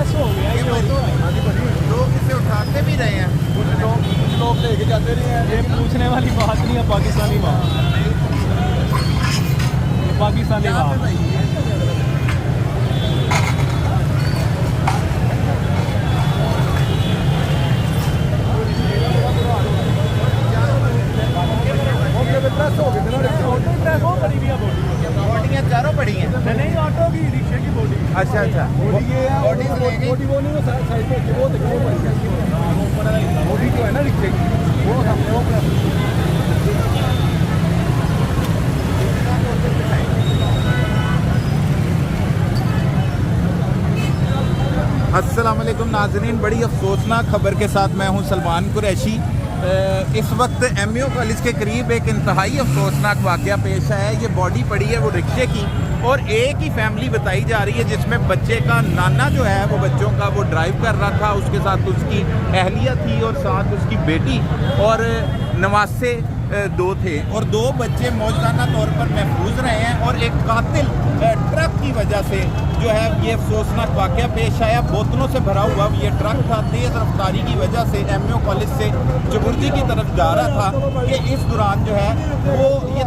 Press हो गया ये ऑटो है। लोग इसे उठाते भी रहे हैं, कुछ लोग लेके जाते रहे हैं। ये पूछने वाली बात नहीं है, पाकिस्तानी बात, ये पाकिस्तानी बात। बॉडियाँ चारों पड़ी हैं। नहीं ऑटो की, रिक्शे की बॉडी। अच्छा अच्छा, बॉडी वो नहीं, वो साइड पे वो देखो, बॉडी जो है ना रिक्शे की, वो हमने वो अस्सलाम वालेकुम नाज़रीन, बड़ी अफसोसनाक खबर के साथ मैं हूं सलमान कुरैशी। इस वक्त एमयू कॉलेज के करीब एक इंतहाई अफसोसनाक वाक़या पेश आया है। ये बॉडी पड़ी है वो रिक्शे की, और एक ही फैमिली बताई जा रही है जिसमें बच्चे का नाना जो है वो बच्चों का वो ड्राइव कर रहा था, उसके साथ उसकी अहलिया थी और साथ उसकी बेटी और नवासे दो थे, और दो बच्चे मौजूदा तौर पर महफूज रहे हैं। और एक कातिल ट्रक की वजह से जो है ये अफसोसनाक वाक़या पेश आया। बोतलों से भरा हुआ ये ट्रक था, तेज़ रफ्तारी की वजह से एमयू कॉलेज से जबुर्जी की तरफ जा रहा था कि इस दौरान जो है वो ये